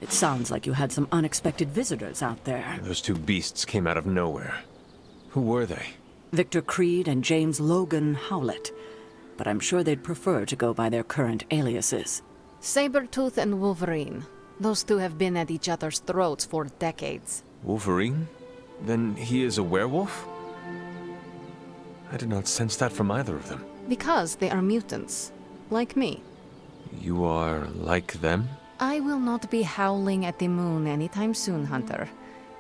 It sounds like you had some unexpected visitors out there. Those two beasts came out of nowhere. Who were they? Victor Creed and James Logan Howlett. But I'm sure they'd prefer to go by their current aliases. Sabretooth and Wolverine. Those two have been at each other's throats for decades. Wolverine? Then he is a werewolf? I did not sense that from either of them. Because they are mutants. Like me. You are like them? I will not be howling at the moon anytime soon, Hunter.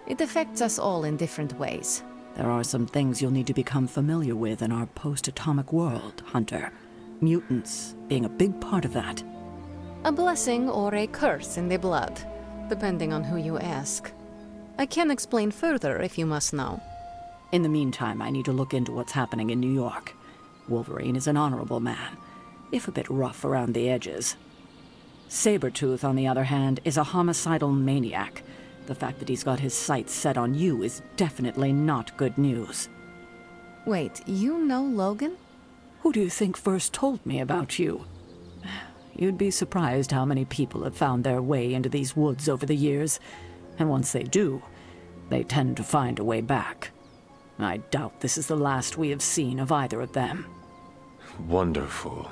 It affects us all in different ways. There are some things you'll need to become familiar with in our post-atomic world, Hunter. Mutants being a big part of that. A blessing or a curse in the blood, depending on who you ask. I can explain further if you must know. In the meantime, I need to look into what's happening in New York. Wolverine is an honorable man, if a bit rough around the edges. Sabretooth, on the other hand, is a homicidal maniac. The fact that he's got his sights set on you is definitely not good news. Wait, you know Logan? Who do you think first told me about you? You'd be surprised how many people have found their way into these woods over the years, and once they do, they tend to find a way back. I doubt this is the last we have seen of either of them. Wonderful.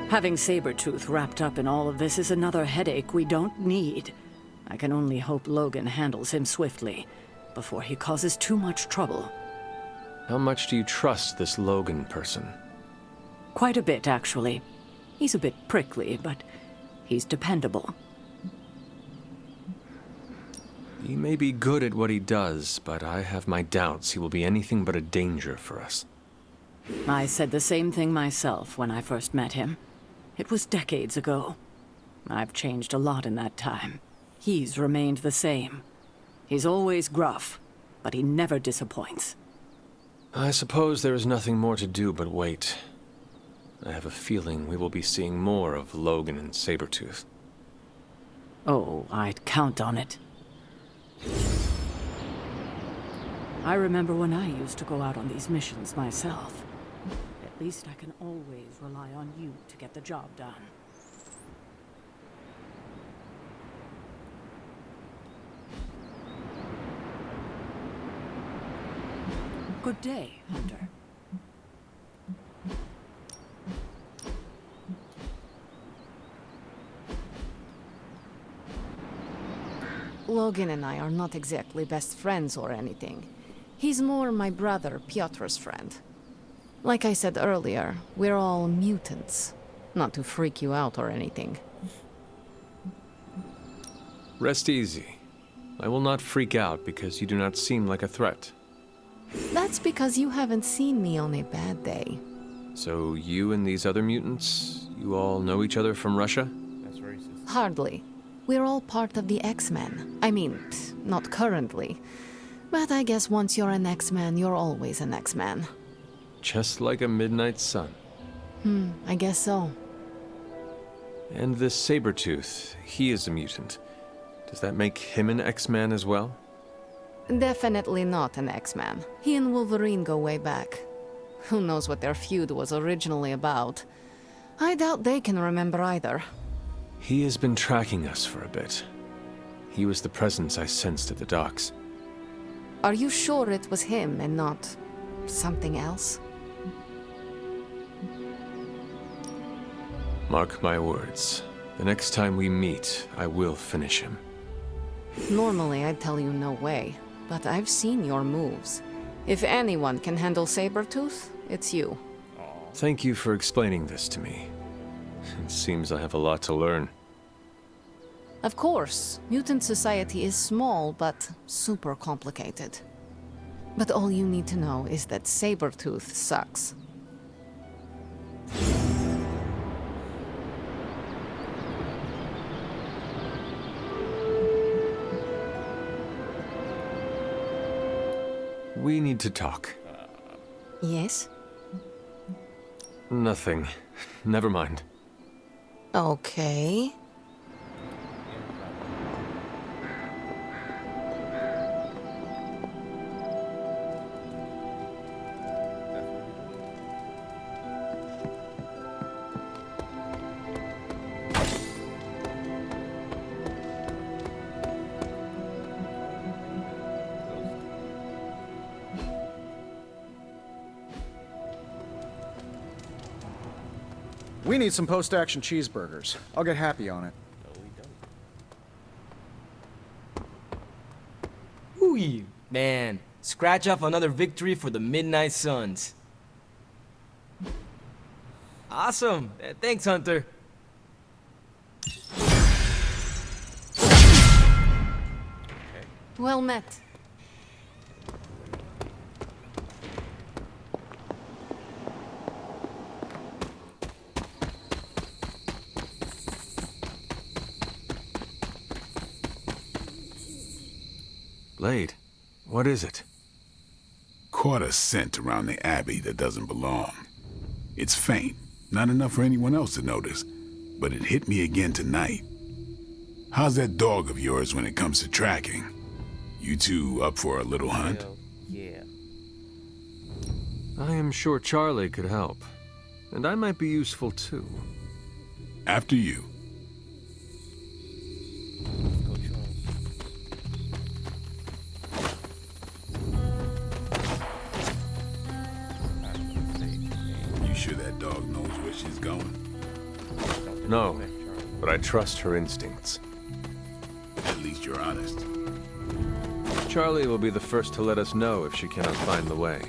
Having Sabretooth wrapped up in all of this is another headache we don't need. I can only hope Logan handles him swiftly, before he causes too much trouble. How much do you trust this Logan person? Quite a bit, actually. He's a bit prickly, but he's dependable. He may be good at what he does, but I have my doubts he will be anything but a danger for us. I said the same thing myself when I first met him. It was decades ago. I've changed a lot in that time. He's remained the same. He's always gruff, but he never disappoints. I suppose there is nothing more to do but wait. I have a feeling we will be seeing more of Logan and Sabretooth. Oh, I'd count on it. I remember when I used to go out on these missions myself. At least I can always rely on you to get the job done. Good day, Hunter. Logan and I are not exactly best friends or anything. He's more my brother Piotr's friend. Like I said earlier, we're all mutants. Not to freak you out or anything. Rest easy. I will not freak out because you do not seem like a threat. That's because you haven't seen me on a bad day. So you and these other mutants, you all know each other from Russia? That's racist. Hardly. We're all part of the X-Men. I mean, not currently. But I guess once you're an X-Man, you're always an X-Man. Just like a midnight sun. I guess so. And this Sabretooth, he is a mutant. Does that make him an X-Man as well? Definitely not an X-Man. He and Wolverine go way back. Who knows what their feud was originally about? I doubt they can remember either. He has been tracking us for a bit. He was the presence I sensed at the docks. Are you sure it was him and not something else? Mark my words. The next time we meet, I will finish him. Normally, I'd tell you no way, but I've seen your moves. If anyone can handle Sabretooth, it's you. Thank you for explaining this to me. It seems I have a lot to learn. Of course, mutant society is small, but super complicated. But all you need to know is that Sabretooth sucks. We need to talk. Yes? Nothing. Never mind. Okay. We need some post-action cheeseburgers. I'll get happy on it. Ooh, man. Scratch off another victory for the Midnight Suns. Awesome. Thanks, Hunter. Well met. Blade, what is it? Caught a scent around the Abbey that doesn't belong. It's faint, not enough for anyone else to notice, but it hit me again tonight. How's that dog of yours when it comes to tracking? You two up for a little hunt? Yeah. I am sure Charlie could help. And I might be useful too. After you. You sure that dog knows where she's going? No, but I trust her instincts. At least you're honest. Charlie will be the first to let us know if she cannot find the way.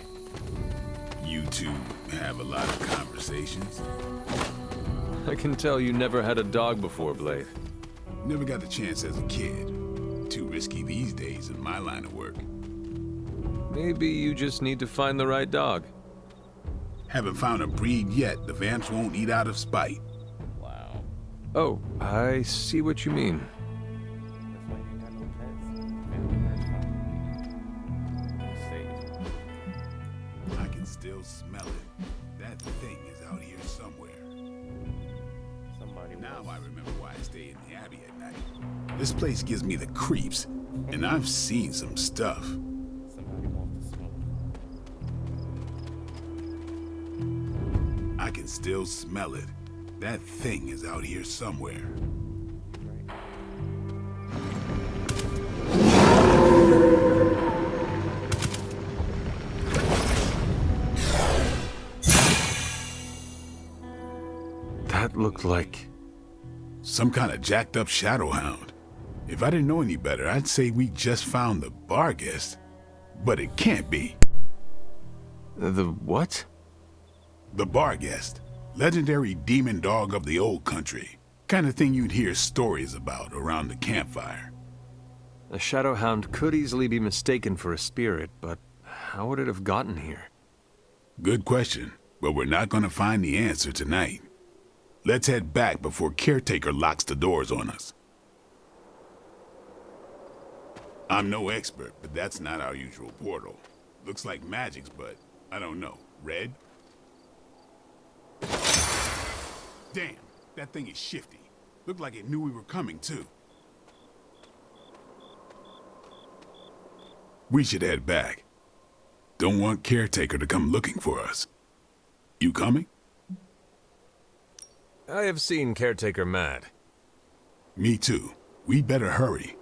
You two have a lot of conversations. I can tell you never had a dog before, Blade. Never got the chance as a kid. Too risky these days in my line of work. Maybe you just need to find the right dog. Haven't found a breed yet the Vamps won't eat out of spite. Wow. Oh, I see what you mean. That's why you ain't got no pets. Family pets, huh? Safe. I can still smell it. That thing is out here somewhere. Somebody Now was. I remember why I stay in the Abbey at night. This place gives me the creeps, and I've seen some stuff. Somebody wants to smoke. I can still smell it. That thing is out here somewhere. Right. That looked like... Some kind of jacked up shadow hound. If I didn't know any better, I'd say we just found the Barghest. But it can't be. The what? The Barghest. Legendary demon dog of the old country. Kind of thing you'd hear stories about around the campfire. A shadowhound could easily be mistaken for a spirit, but how would it have gotten here? Good question, but we're not gonna find the answer tonight. Let's head back before Caretaker locks the doors on us. I'm no expert, but that's not our usual portal. Looks like magic's, but I don't know. Red? Damn, that thing is shifty. Looked like it knew we were coming, too. We should head back. Don't want Caretaker to come looking for us. You coming? I have seen Caretaker mad. Me too. We better hurry.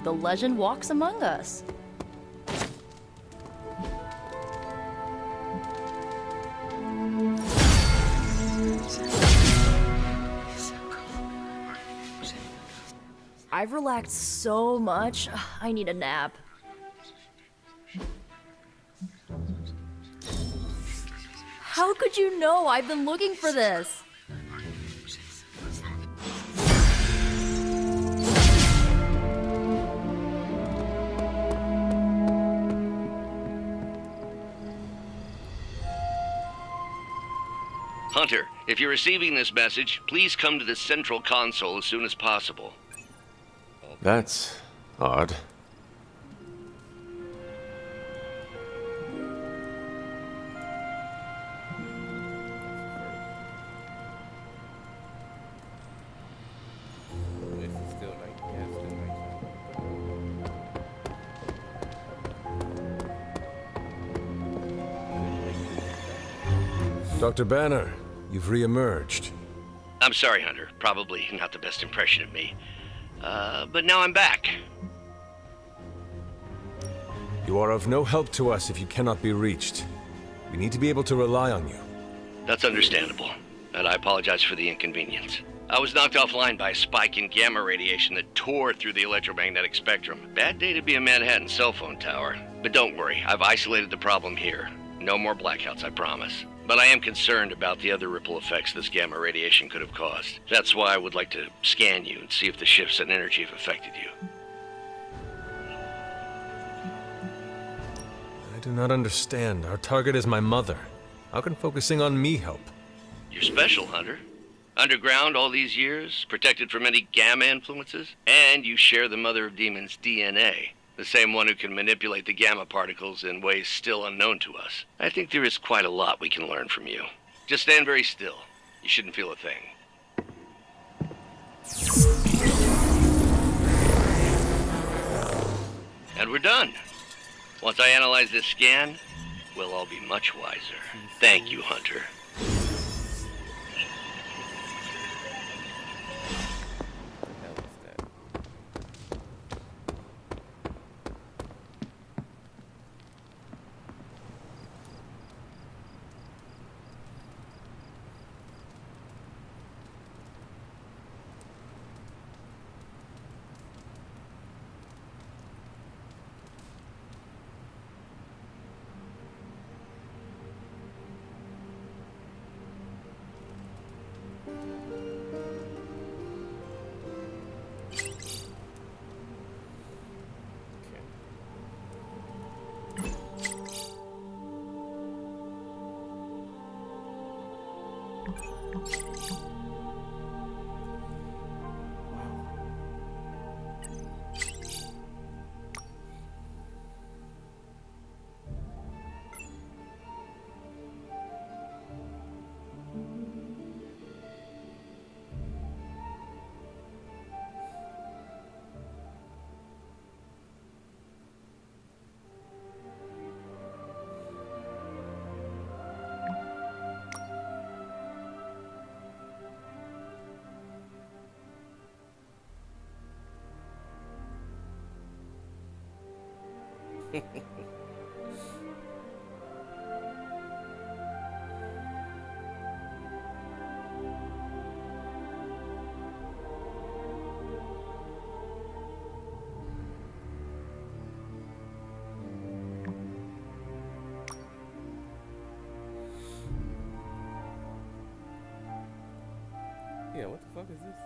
The legend walks among us. I've relaxed so much. I need a nap. How could you know? I've been looking for this. Hunter, if you're receiving this message, please come to the central console as soon as possible. That's odd. This is still night. Yeah, it's still nighttime. Dr. Banner, you've re-emerged. I'm sorry, Hunter. Probably not the best impression of me. But now I'm back. You are of no help to us if you cannot be reached. We need to be able to rely on you. That's understandable, and I apologize for the inconvenience. I was knocked offline by a spike in gamma radiation that tore through the electromagnetic spectrum. Bad day to be a Manhattan cell phone tower. But don't worry, I've isolated the problem here. No more blackouts, I promise. But I am concerned about the other ripple effects this gamma radiation could have caused. That's why I would like to scan you and see if the shifts in energy have affected you. I do not understand. Our target is my mother. How can focusing on me help? You're special, Hunter. Underground all these years, protected from any gamma influences, and you share the Mother of Demons' DNA. The same one who can manipulate the gamma particles in ways still unknown to us. I think there is quite a lot we can learn from you. Just stand very still. You shouldn't feel a thing. And we're done. Once I analyze this scan, we'll all be much wiser. Thank you, Hunter. What the hell is that? Yeah, what the fuck is this?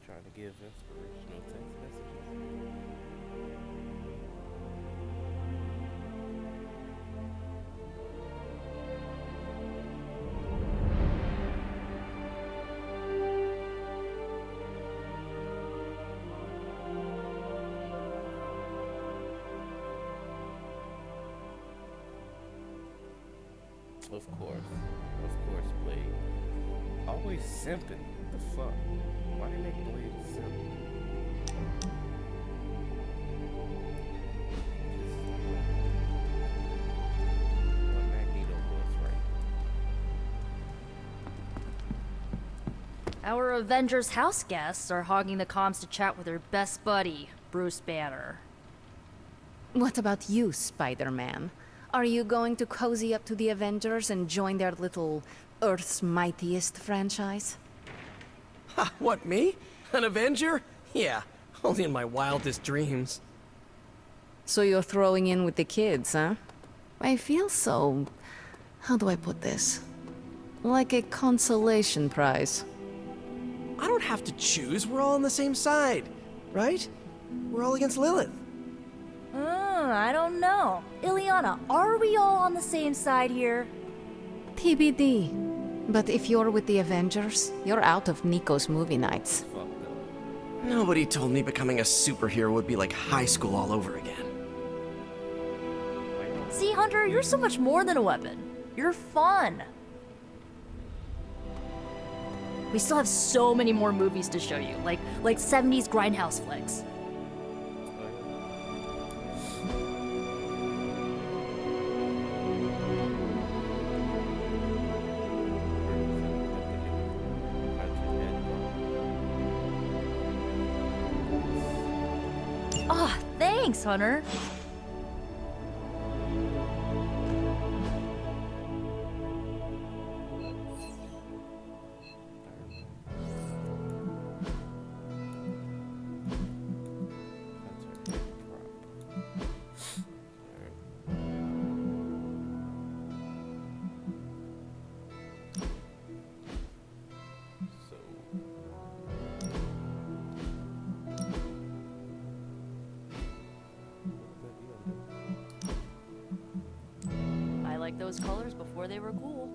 Trying to give inspirational text messages. Of course, Blade. Always simping. What the fuck? Why do they make Blade simp? What Magneto was, right? Our Avengers house guests are hogging the comms to chat with their best buddy, Bruce Banner. What about you, Spider-Man? Are you going to cozy up to the Avengers and join their little Earth's Mightiest franchise? Ha, what, me? An Avenger? Yeah, only in my wildest dreams. So you're throwing in with the kids, huh? I feel so... how do I put this? Like a consolation prize. I don't have to choose, we're all on the same side, right? We're all against Lilith. I don't know. Ileana, are we all on the same side here? TBD. But if you're with the Avengers, you're out of Nico's movie nights. Nobody told me becoming a superhero would be like high school all over again. See, Hunter, you're so much more than a weapon. You're fun. We still have so many more movies to show you, like 70s grindhouse flicks. Ah, thanks, Hunter. I like those colors before they were cool.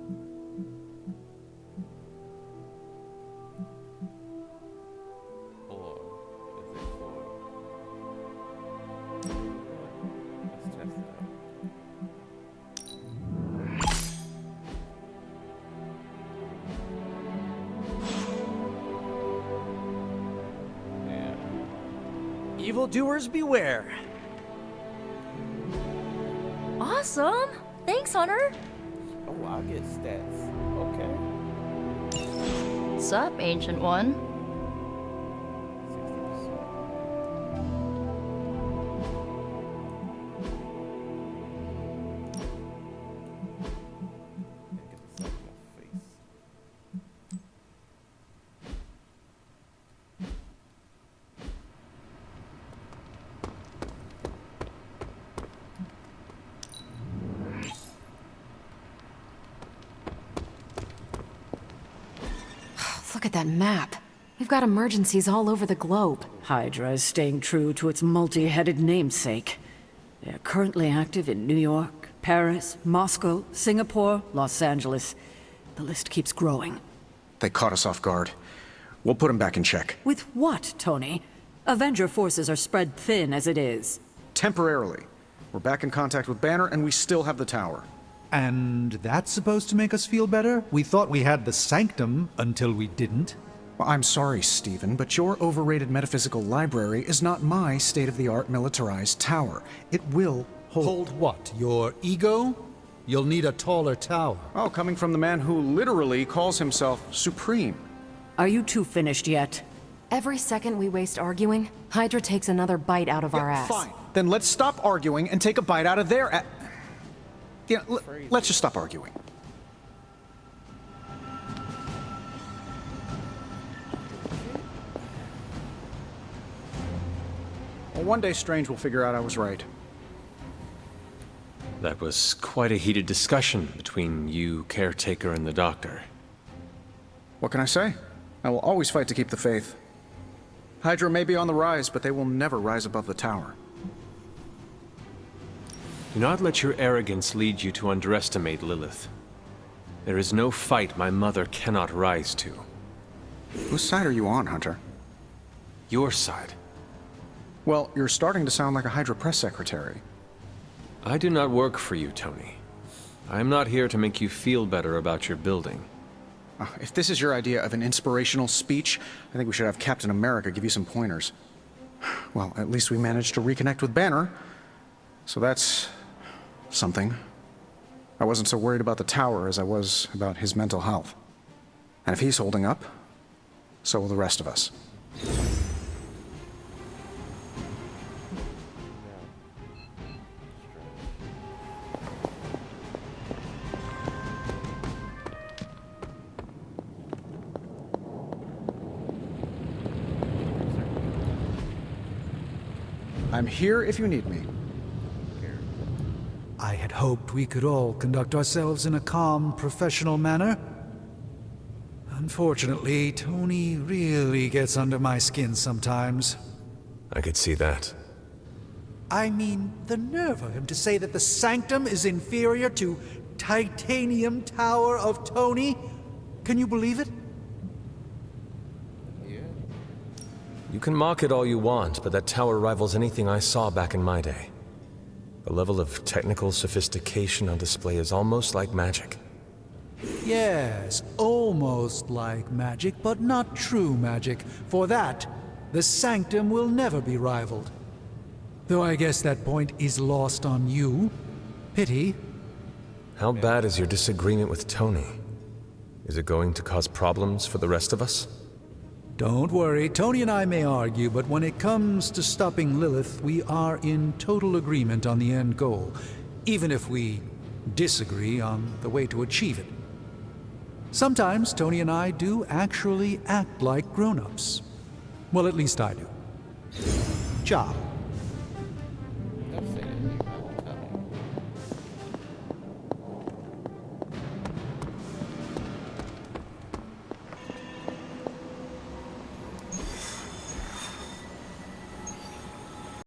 Or is it for? Let's test it out. Yeah. Evildoers beware. Awesome! Thanks, Hunter! Oh, I'll get stats. Okay. Sup, Ancient One? 60%. Get the stuff in my face. Look at that map. We've got emergencies all over the globe. Hydra is staying true to its multi-headed namesake. They are currently active in New York, Paris, Moscow, Singapore, Los Angeles. The list keeps growing. They caught us off guard. We'll put them back in check. With what, Tony? Avenger forces are spread thin as it is. Temporarily. We're back in contact with Banner, and we still have the tower. And that's supposed to make us feel better? We thought we had the sanctum until we didn't. Well, I'm sorry, Stephen, but your overrated metaphysical library is not my state-of-the-art militarized tower. It will hold... Hold what? Your ego? You'll need a taller tower. Oh, coming from the man who literally calls himself Supreme. Are you two finished yet? Every second we waste arguing, Hydra takes another bite out of our ass. Fine. Then let's stop arguing and take a bite out of their ass. Yeah, let's just stop arguing. Well, one day Strange will figure out I was right. That was quite a heated discussion between you, Caretaker, and the Doctor. What can I say? I will always fight to keep the faith. Hydra may be on the rise, but they will never rise above the tower. Do not let your arrogance lead you to underestimate Lilith. There is no fight my mother cannot rise to. Whose side are you on, Hunter? Your side. Well, you're starting to sound like a Hydra press secretary. I do not work for you, Tony. I am not here to make you feel better about your building. If this is your idea of an inspirational speech, I think we should have Captain America give you some pointers. Well, at least we managed to reconnect with Banner. So that's... something. I wasn't so worried about the tower as I was about his mental health. And if he's holding up, so will the rest of us. I'm here if you need me. I had hoped we could all conduct ourselves in a calm, professional manner. Unfortunately, Tony really gets under my skin sometimes. I could see that. I mean, the nerve of him to say that the Sanctum is inferior to Titanium Tower of Tony. Can you believe it? Yeah. You can mock it all you want, but that tower rivals anything I saw back in my day. The level of technical sophistication on display is almost like magic. Yes, almost like magic, but not true magic. For that, the Sanctum will never be rivaled. Though I guess that point is lost on you. Pity. How bad is your disagreement with Tony? Is it going to cause problems for the rest of us? Don't worry, Tony and I may argue, but when it comes to stopping Lilith, we are in total agreement on the end goal, even if we disagree on the way to achieve it. Sometimes Tony and I do actually act like grown-ups. Well, at least I do. Ciao.